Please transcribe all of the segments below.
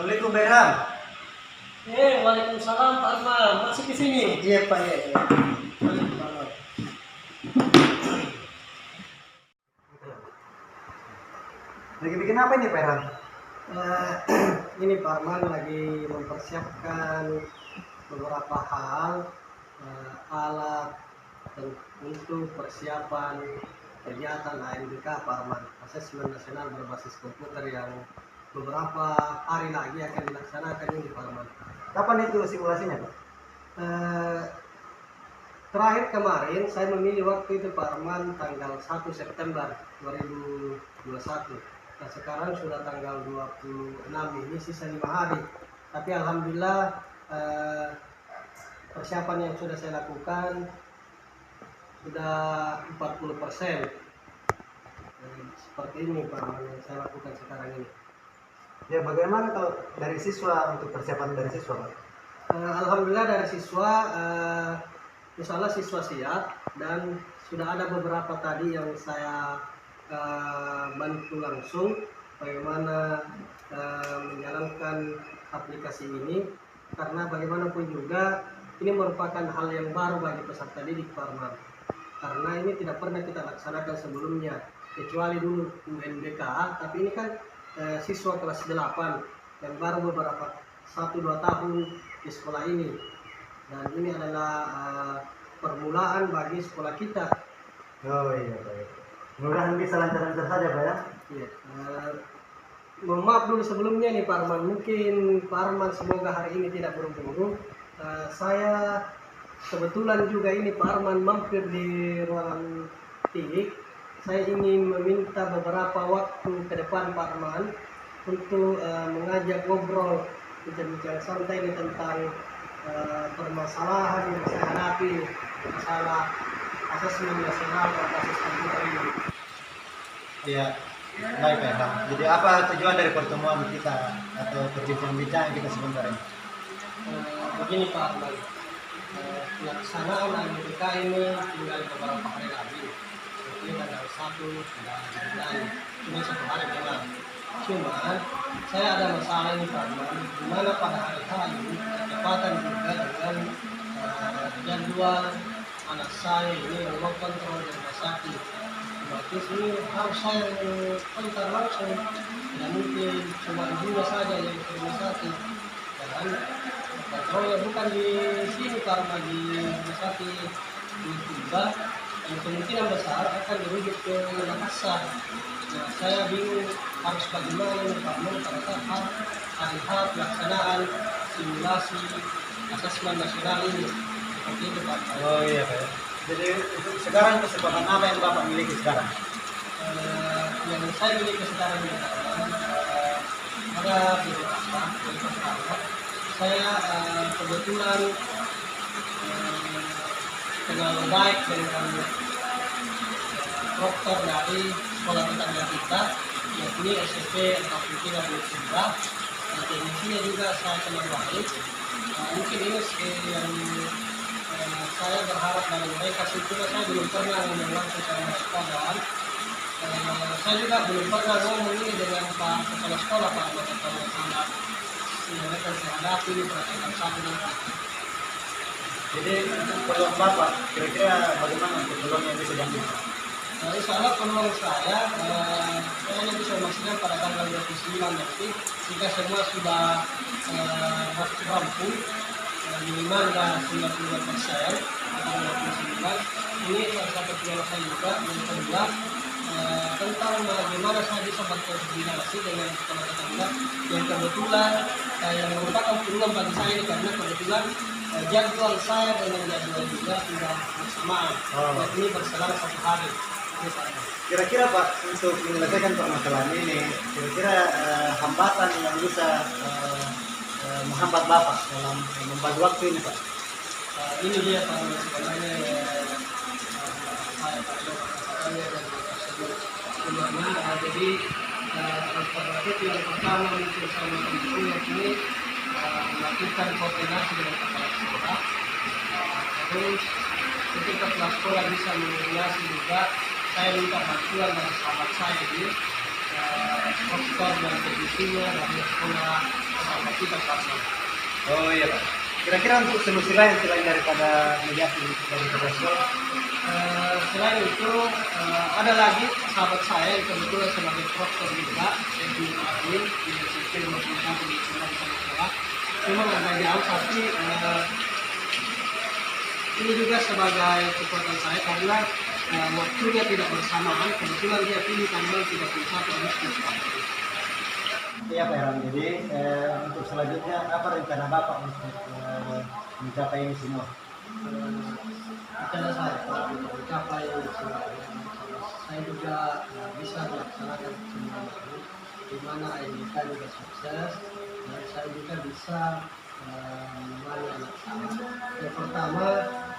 Assalamualaikum Berham. Waalaikumsalam Pak Arman, masih di sini. Iya Pak ya. Lagi bikin apa ini Berham? Eh, ini Pak Arman lagi mempersiapkan beberapa hal, alat untuk persiapan kegiatan ANBK Pak Arman, Asesmen Nasional Berbasis Komputer yang beberapa hari lagi akan dilaksanakan ini Pak Arman. Kapan itu simulasinya Pak? Eh, Terakhir kemarin saya memilih waktu itu Pak Arman tanggal 1 September 2021. Nah sekarang sudah tanggal 26, ini sisa 5 hari. Tapi alhamdulillah persiapan yang sudah saya lakukan sudah 40%. Seperti ini Pak Arman yang saya lakukan sekarang ini. Ya bagaimana kalau dari siswa, untuk persiapan dari siswa Pak? Alhamdulillah dari siswa, insya Allah siswa siap, dan sudah ada beberapa tadi yang saya bantu langsung bagaimana menjalankan aplikasi ini, karena bagaimanapun juga ini merupakan hal yang baru bagi peserta didik Pak Arman, karena ini tidak pernah kita laksanakan sebelumnya kecuali dulu UNBK, tapi ini kan siswa kelas 8 yang baru beberapa 1-2 tahun di sekolah ini, dan ini adalah permulaan bagi sekolah kita. Oh iya Pak. Mudah-mudahan bisa lancar-lancar saja Pak ya. Iya. Mohon maaf dulu sebelumnya nih Pak Arman, mungkin Pak Arman semoga hari ini tidak buru-buru. Saya kebetulan juga ini Pak Arman mampir di ruangan TIK. Saya ingin meminta beberapa waktu ke depan Pak Arman untuk mengajak ngobrol, bincang-bincang santai ini tentang permasalahan yang saya hadapi, masalah asesmen nasional berbasis komputer ini. Iya. Baik Berham. Jadi apa tujuan dari pertemuan kita atau perbincang-bincang kita sebentar ini? Begini Pak Arman, pelaksanaan ANBK ini tinggal beberapa hari lagi, seperti tanggal 1 dan cuma 1 hari memang. Cuman saya ada masalah ini Pak Arman, di mana pada hari ini ketepatan juga dengan jadwal anak saya ini yang mau kontrol di rumah sakit. Berarti ini harus saya kontak langsung, tidak mungkin cuma ibunya saja yang ke rumah sakit. Dan kontrolnya bukan di sini karena di rumah sakit di Tiba, dan kemungkinan besar akan dirujuk ke Makassar. Nah, saya bingung harus bagaimana nih Pak Arman pada saat hari-H pelaksanaan simulasi asesmen nasional ini. Seperti itu Pak Arman. Oh iya Pak. Jadi sekarang kesempatan apa yang Bapak miliki sekarang? Yang saya miliki sekarang ini ada beberapa. Saya kebetulan kenal baik dengan dokter dari sekolah tetangga kita, yakni SMP Al-Fatih Abdul Sindra. Teknisinya juga saya kenal baik. Mungkin ini yang saya berharap dari mereka, sebetulnya saya belum pernah ngomong langsung sama sekolah. Saya juga belum pernah ngomong ini dengan Pak Kepala Sekolah, Pak Kepala Sekolah yang mereka hadapi di peraturan 1 nanti. Jadi untuk peluang Bapak, kira-kira bagaimana untuk peluang yang bisa diambil? Insya Allah peluang saya hanya bisa memastikan pada tanggal 29 nanti, jika semua sudah rampung, minimal dan 92% atau 99. Ini salah satu peluang saya juga. Yang kedua, tentang bagaimana saya bisa berkoordinasi dengan sekolah tetangga yang kebetulan yang merupakan peluang bagi saya ini, karena kebetulan jadwal saya dengan jadwal juga tidak bersamaan. Ini berselang 1 hari. Kira-kira Pak, untuk menyelesaikan permasalahan ini, kira-kira hambatan yang bisa menghambat Bapak dalam membagi waktu ini Pak? Ini dia Pak, sebenarnya saya jadi alternatif yang pertama mungkin saya mampu yakni melakukan koordinasi dengan kepala sekolah. Terus ketika kepala sekolah bisa mengoordinasi juga, saya minta bantuan dari sahabat saya ini proktor dan teknisinya dari sekolah sahabat kita pasti. Oh iya Pak. Kira-kira untuk solusi lain selain daripada mediasi dari kepala sekolah? Selain itu ada lagi sahabat saya yang kebetulan sebagai proktor juga di admin di SMP 21 di sekolah. Memang agak jauh tapi ini juga sebagai kekuatan saya karena waktunya tidak bersamaan. Kebetulan dia pilih tanggal 31 Agustus. Iya Pak Heran. Jadi untuk selanjutnya apa rencana Bapak untuk mencapai ini semua? Rencana saya kalau untuk mencapai semua saya juga bisa melaksanakan semua itu, di mana IMDK juga sukses dan saya juga bisa menemani anak saya. Yang pertama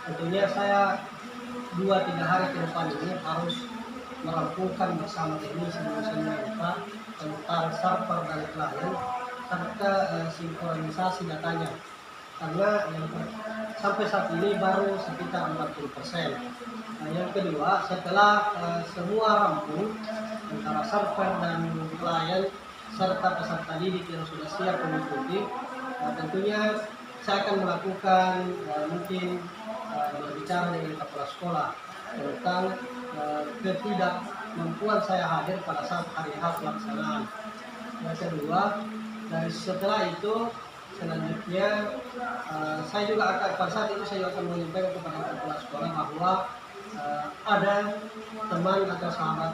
tentunya saya 2-3 hari ke depan ini harus merampungkan bersama teknisi dosen IPA tentang server dan klien serta sinkronisasi datanya karena sampai saat ini baru sekitar 40%. Nah, yang kedua setelah semua rampung antara server dan klien serta peserta didik yang sudah siap mengikuti, tentunya saya akan melakukan mungkin berbicara dengan kepala sekolah tentang ketidakmampuan saya hadir pada saat hari H pelaksanaan. Yang kedua, dari setelah itu selanjutnya saya juga akan pada saat itu saya akan menyampaikan kepada kepala sekolah bahwa ada teman atau sahabat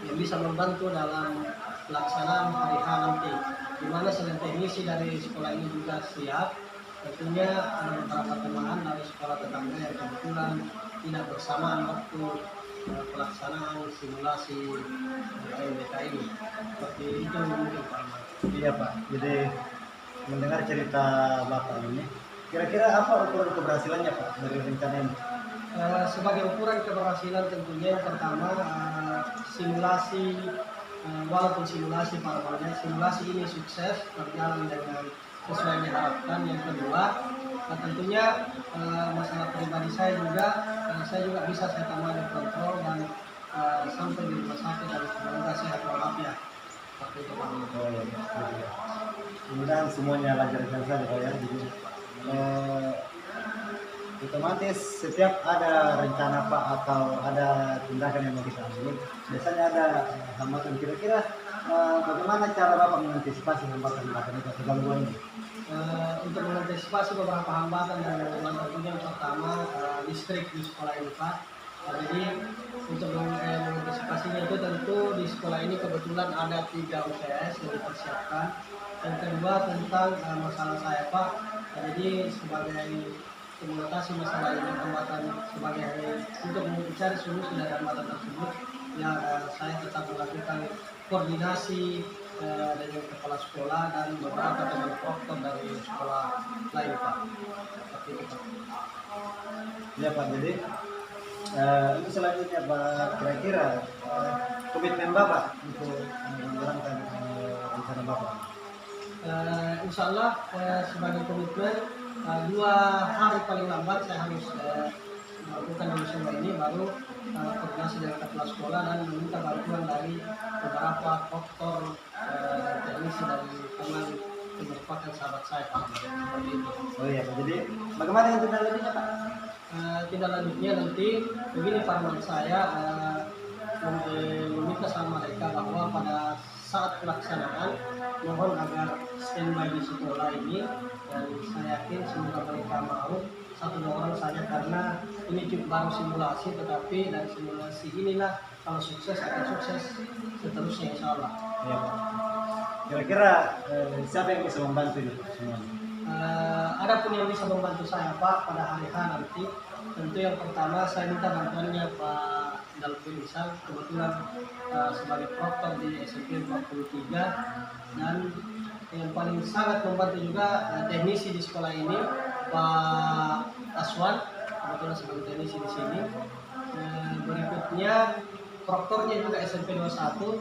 yang bisa membantu dalam pelaksanaan hari H nanti, di mana selain teknisi dari sekolah ini juga siap. Tentunya ada beberapa teman dari sekolah tetangga yang kebetulan tidak bersamaan waktu pelaksanaan simulasi IMDK ini. Seperti itu mungkin Pak. Iya Pak. Jadi mendengar cerita Bapak ini, kira-kira apa ukuran keberhasilannya Pak dari rencana ini? Sebagai ukuran keberhasilan tentunya yang pertama simulasi, walaupun simulasi paralelnya simulasi ini sukses berjalan dengan sesuai diharapkan. Yang kedua tentunya masalah pribadi saya juga bisa saya tambahin kontrol dan sampai di rumah sakit dan semoga sehat walafiat. Seperti itu Pak. Oh iya, iya. Mudah-mudahan semuanya lancar-lancar saja Pak ya. Jadi otomatis setiap ada rencana Pak atau ada tindakan yang mau kita ambil, biasanya ada hambatan. Kira-kira bagaimana cara Bapak mengantisipasi hambatan-hambatan itu atau gangguan ini? Untuk mengantisipasi beberapa hambatan dan gangguan tentunya yang pertama listrik di sekolah ini Pak. Jadi untuk mengantisipasinya itu tentu di sekolah ini kebetulan ada 3 UPS yang dipersiapkan. Yang kedua tentang masalah saya Pak. Jadi sebagai mengatasi masalah ini hambatan sebagai untuk mencari solusi dari hambatan tersebut, ya saya tetap melakukan koordinasi dengan kepala sekolah dan beberapa teman proktor dari sekolah lain Pak. Seperti itu Pak. Ya Pak, jadi itu selanjutnya Pak, kira-kira komitmen Bapak untuk menjalankan rencana Bapak? Insya Allah sebagai komitmen 2 hari paling lambat saya harus melakukan dulu semua ini, baru koordinasi dengan kepala sekolah dan meminta bantuan dari beberapa proktor dan teknisi dari teman yang merupakan sahabat saya Pak. Seperti itu. Oh iya Pak, jadi bagaimana yang tindak lanjutnya Pak? Tindak lanjutnya nanti begini Pak, saya meminta sama mereka bahwa pada saat pelaksanaan mohon agar standby di sekolah ini, dan saya yakin semoga mereka mau 1-2 orang saja karena ini cukup baru simulasi, tetapi dari simulasi inilah kalau sukses akan sukses seterusnya insya Allah. Ya Pak. Kira-kira siapa yang bisa membantu itu semuanya? Ada pun yang bisa membantu saya Pak pada hari H nanti, tentu yang pertama saya minta bantuannya Pak Dalvin Isal, kebetulan sebagai proktor di SMP 43, dan yang paling sangat membantu juga teknisi di sekolah ini Pak Aswan, kebetulan sebagai teknisi di sini. Berikutnya proktornya juga SMP 21,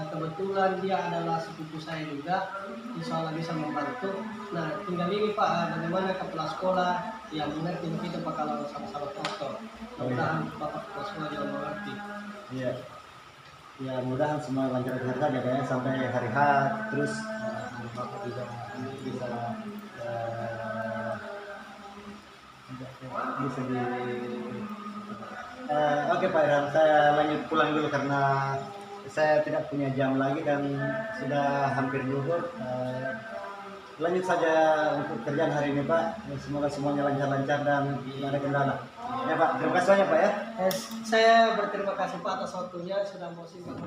kebetulan dia adalah sepupu saya juga, insya Allah bisa membantu. Nah tinggal ini Pak, bagaimana kepala sekolah yang mengerti begitu Pak kalau sama-sama proktor. Mudah-mudahan Bapak kepala sekolah juga mengerti. Iya. Ya mudahan semua lancar-lancar saja ya sampai hari H, terus Bapak juga bisa eh, bisa di oke Pak Irham, saya lanjut pulang dulu karena saya tidak punya jam lagi dan sudah hampir zuhur. Lanjut saja untuk kerjaan hari ini Pak. Semoga semuanya lancar-lancar dan tidak ada kendala. Ya Pak, terima kasih banyak Pak ya. Saya berterima kasih Pak atas waktunya sudah mau simak.